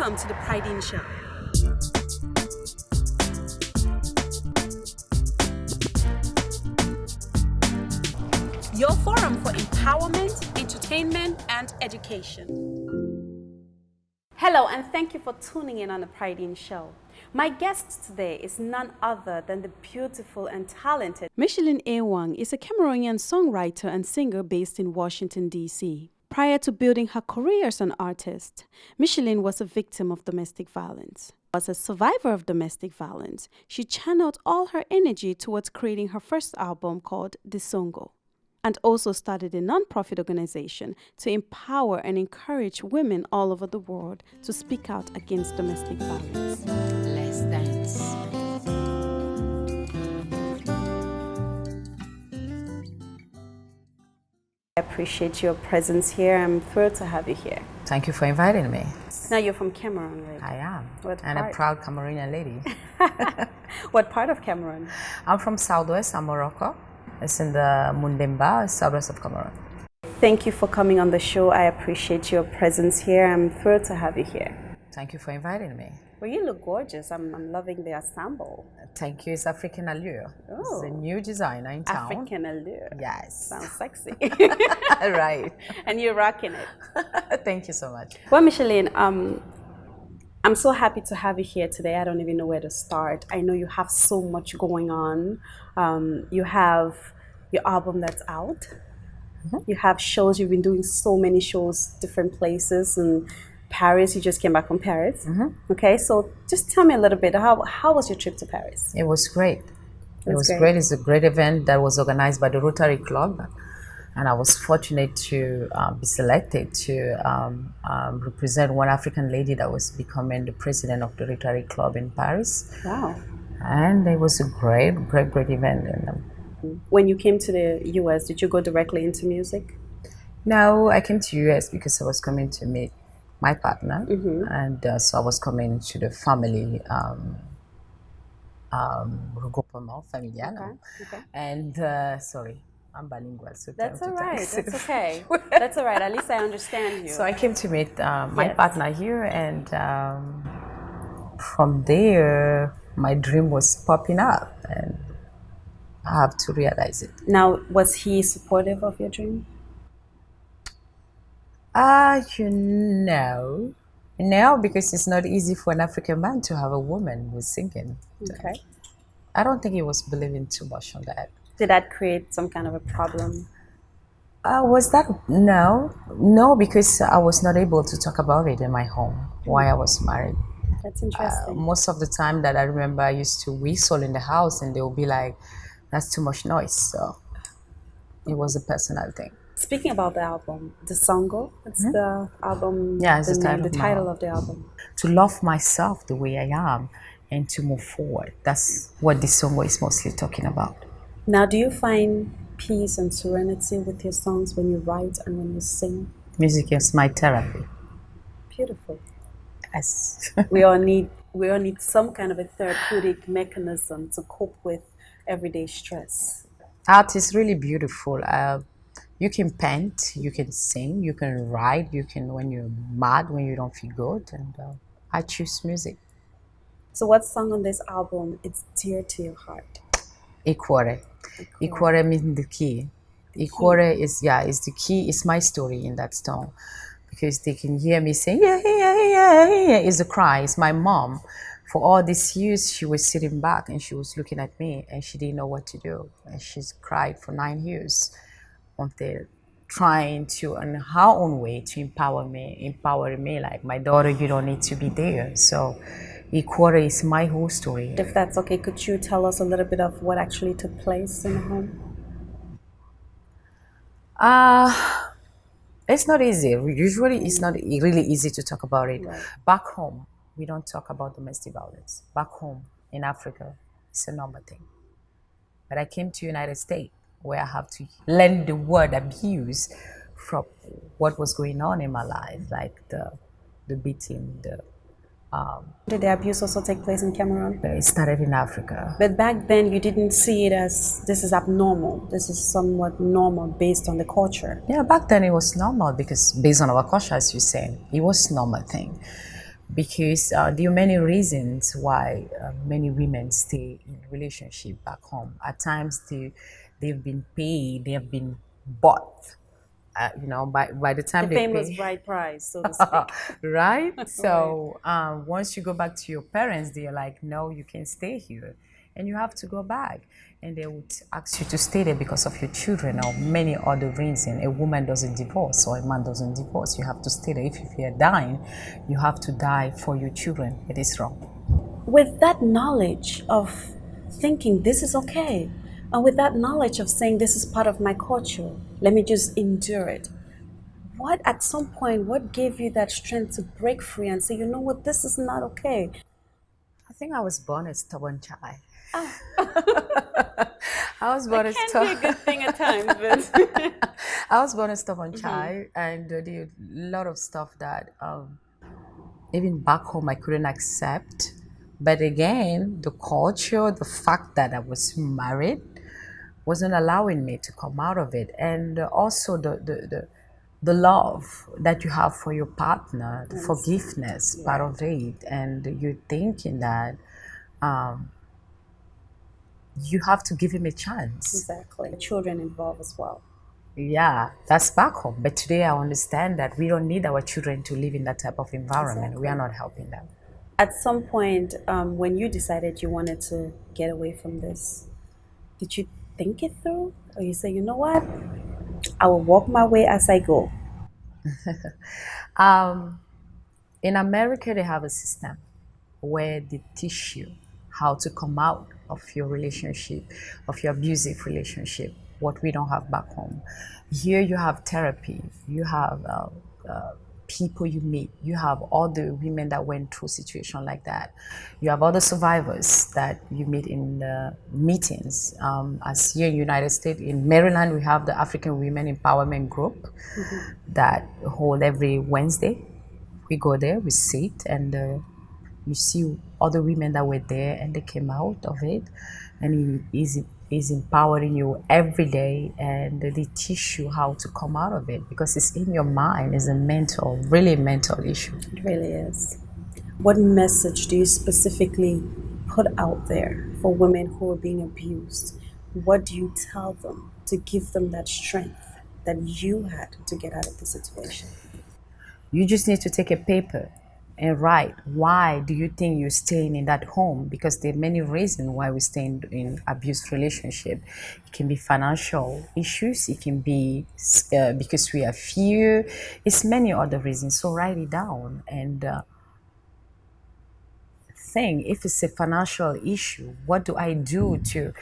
Welcome to the Pridine Show. Your forum for empowerment, entertainment, and education. Hello, and thank you for tuning in on the Pridine Show. My guest today is none other than the beautiful and talented Micheline Ewang is a Cameroonian songwriter and singer based in Washington, D.C. Prior to building her career as an artist, Micheline was a victim of domestic violence. As a survivor of domestic violence, she channeled all her energy towards creating her first album called Disongo, and also started a non-profit organization to empower and encourage women all over the world to speak out against domestic violence. Let's dance. I appreciate your presence here. I'm thrilled to have you here. Thank you for inviting me. Now you're from Cameroon, right? I am. What and part? A proud Cameroonian lady. What part of Cameroon? I'm from Southwest Morocco. It's in the Mundemba, southwest of Cameroon. Thank you for coming on the show. I appreciate your presence here. I'm thrilled to have you here. Thank you for inviting me. Well, you look gorgeous. I'm loving the ensemble. Thank you. It's African Allure. Oh. It's a new designer in town. African Allure. Yes. Sounds sexy. Right. And you're rocking it. Thank you so much. Well, Micheline, I'm so happy to have you here today. I don't even know where to start. I know you have so much going on. You have your album that's out. Mm-hmm. You have shows. You've been doing so many shows, different places, and Paris. You just came back from Paris. Mm-hmm. Okay, so just tell me a little bit. How was your trip to Paris? It was great. It was great. It's a great event that was organized by the Rotary Club. And I was fortunate to be selected to represent one African lady that was becoming the president of the Rotary Club in Paris. Wow. And it was a great event. And, when you came to the US, did you go directly into music? No, I came to US because I was coming to meet my partner. Mm-hmm. And so I was coming to the family regroupement familial. Okay. And sorry. I'm bilingual, so that's all right. That's okay. That's all right. At least I understand you. So I came to meet my partner here, and from there, my dream was popping up, and I have to realize it. Now, was he supportive of your dream? No, because it's not easy for an African man to have a woman who's singing. Okay. I don't think he was believing too much on that. Did that create some kind of a problem? Was that? No, because I was not able to talk about it in my home while I was married. That's interesting. Most of the time that I remember, I used to whistle in the house and they would be like, that's too much noise. So it was a personal thing. Speaking about the album, Disongo, it's the album, yeah, it's the title of the album. To love myself the way I am and to move forward. That's what Disongo is mostly talking about. Now, do you find peace and serenity with your songs when you write and when you sing? Music is my therapy. Beautiful. Yes. we all need some kind of a therapeutic mechanism to cope with everyday stress. Art is really beautiful. You can paint, you can sing, you can write, you can when you're mad, when you don't feel good, and I choose music. So what song on this album is dear to your heart? Ikwore. Ikwore means the key. Ikwore is the key. It's my story in that song, because they can hear me saying yeah. It's a cry. It's my mom. For all these years, she was sitting back and she was looking at me and she didn't know what to do. And she's cried for 9 years until trying to, in her own way, to empower me. Like, my daughter, you don't need to be there. So Ikwore is my whole story. If that's okay, could you tell us a little bit of what actually took place in the home? It's not easy. Usually, it's not really easy to talk about it. Right. Back home, we don't talk about domestic violence. Back home in Africa, it's a normal thing. But I came to United States, where I have to learn the word abuse from what was going on in my life, like the beating, Did the abuse also take place in Cameroon? It started in Africa. But back then you didn't see it as this is abnormal. This is somewhat normal based on the culture. Yeah, back then it was normal because based on our culture, as you said, it was a normal thing. because there are many reasons why many women stay in relationship back home. At times, they've been paid, they have been bought. By the The time they famous pay, bride price, so to speak. right? Right. So once you go back to your parents, they're like, no, you can stay here. And you have to go back. And they would ask you to stay there because of your children or many other reasons. A woman doesn't divorce or a man doesn't divorce. You have to stay there. If you're dying, you have to die for your children. It is wrong. With that knowledge of thinking this is okay, and with that knowledge of saying this is part of my culture, let me just endure it. What at some point, what gave you that strength to break free and say, you know what, this is not okay? I think I was born a stubborn child. Ah, I was that born a can be a stubborn. good thing at times, but I was born a stubborn child, and there are a lot of stuff that even back home I couldn't accept. But again, the culture, the fact that I was married, wasn't allowing me to come out of it, and also the love that you have for your partner, the forgiveness part of it, and you're thinking that you have to give him a chance. exactly. Children involved as well. Yeah, that's back home. But today I understand that we don't need our children to live in that type of environment. We are not helping them. At some point, when you decided you wanted to get away from this, did you think it through? Or you say, you know what? I will walk my way as I go. In America, they have a system where they teach you how to come out of your relationship, of your abusive relationship, what we don't have back home. Here, you have therapy, you have people you meet, you have other women that went through situation like that, you have other survivors that you meet in meetings. As here in United States, in Maryland, we have the African Women Empowerment Group that hold every Wednesday. We go there, we sit, and you see other women that were there and they came out of it, and is empowering you every day, and they teach you how to come out of it because it's in your mind. It's a mental, really mental issue. It really is. What message do you specifically put out there for women who are being abused? What do you tell them to give them that strength that you had to get out of the situation? You just need to take a paper and write, why do you think you're staying in that home? Because there are many reasons why we stay in abused relationship. It can be financial issues. It can be because we have fear. It's many other reasons. So write it down and think, if it's a financial issue, what do I do to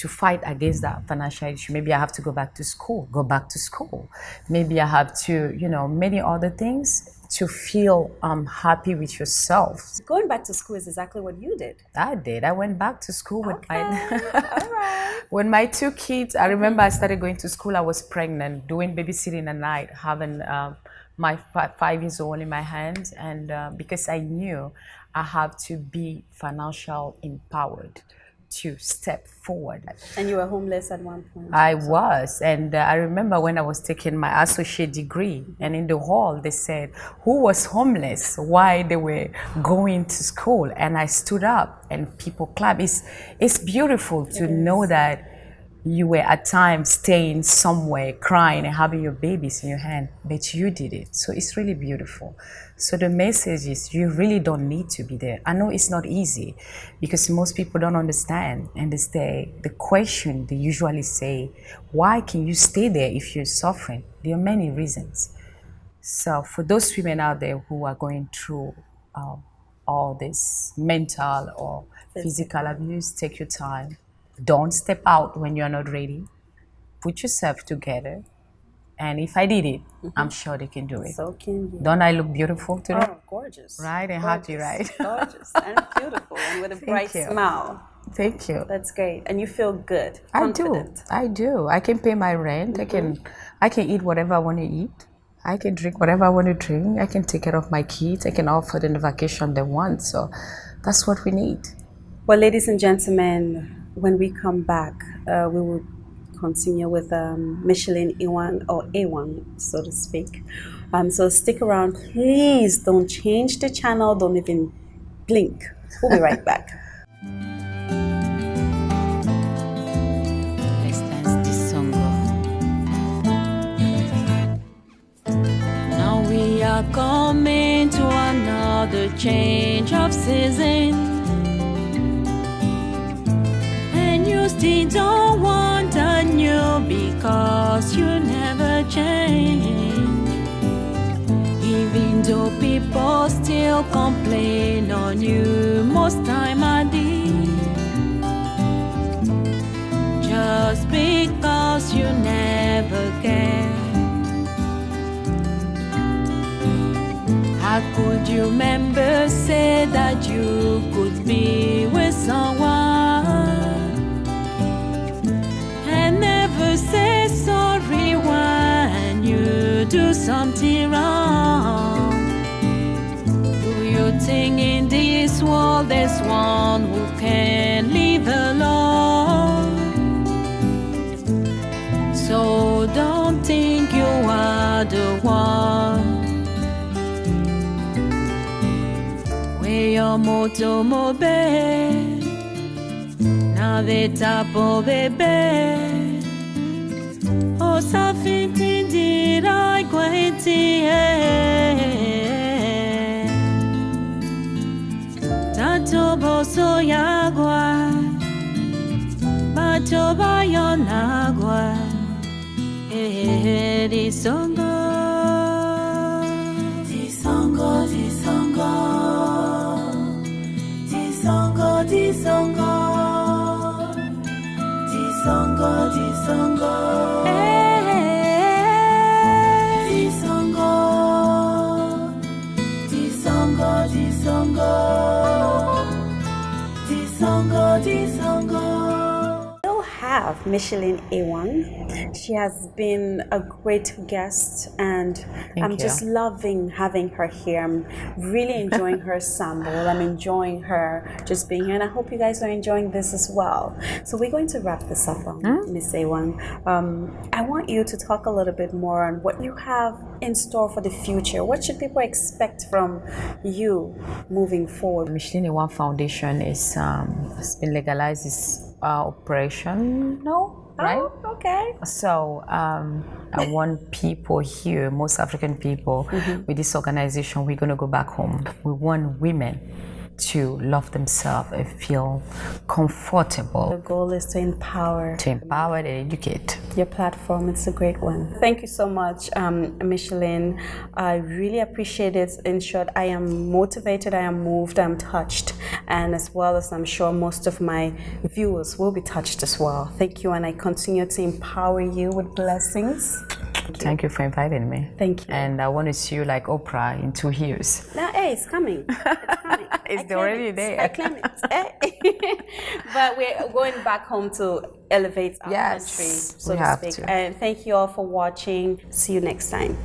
fight against that financial issue? Maybe I have to go back to school. Go back to school. Maybe I have to, many other things to feel happy with yourself. Going back to school is exactly what you did. I did. I went back to school with Okay, all right. when my two kids. I remember I started going to school. I was pregnant, doing babysitting at night, having my 5 years old in my hands, and because I knew I have to be financial empowered to step forward. And you were homeless at one point. I was, and I remember when I was taking my associate degree, and in the hall they said, who was homeless, why they were going to school, and I stood up and people clapped. It's beautiful to know that you were at times staying somewhere, crying and having your babies in your hand, but you did it. So it's really beautiful. So the message is, you really don't need to be there. I know it's not easy because most people don't understand, and the question they usually say, why can you stay there if you're suffering? There are many reasons. So for those women out there who are going through all this mental or physical abuse, take your time. Don't step out when you're not ready. Put yourself together. And if I did it, I'm sure they can do it. So can you. Don't I look beautiful today? Oh, gorgeous. Right? And Gorgeous, happy, right? Gorgeous and beautiful and with a bright you. smile. Thank you. That's great. And you feel good, I do. confident. I do. I can pay my rent. I can eat whatever I want to eat. I can drink whatever I want to drink. I can take care of my kids. I can offer them the vacation they want. So that's what we need. Well, ladies and gentlemen, when we come back, we will continue with Micheline Ewang, or Ewang, so to speak, So stick around. Please don't change the channel. Don't even blink. We'll be right back. Let's dance this song. Now we are coming to another change of season, and you still don't want a new because you never change. Even though people still complain on you most time I did, just because you never care. How could you remember say that you could be with someone and never say sorry when you do something wrong? Do you think in this world there's one who can live alone? So don't think you are the one. Your moto mobe na veta po bebe o sa fiti dira kwenti tato boso yagwa bato bayonagwa disongo disongo disongo Disongo, disongo, disongo, disongo, disongo, disongo, disongo, disongo, disongo. We'll have Micheline Ewang. She has been a great guest, and I'm just loving having her here. I'm really enjoying her sample. I'm enjoying her just being here, and I hope you guys are enjoying this as well. So we're going to wrap this up, Miss Ewang. I want you to talk a little bit more on what you have in store for the future. What should people expect from you moving forward? Micheline Ewang Foundation is has been legalized. Is operation now. Right? Oh, okay. So I want people here, most African people, with this organization, we're going to go back home. We want women to love themselves and feel comfortable. The goal is to empower. To empower and educate. Your platform, it's a great one. Thank you so much, Micheline. I really appreciate it. In short, I am motivated, I am moved, I'm touched. And as well as I'm sure most of my viewers will be touched as well. Thank you, and I continue to empower you with blessings. Thank you for inviting me. Thank you. And I want to see you like Oprah in 2 years. Now, hey, it's coming. It's coming. It's already there. I claim it. But we're going back home to elevate our country, so to speak. And thank you all for watching. See you next time.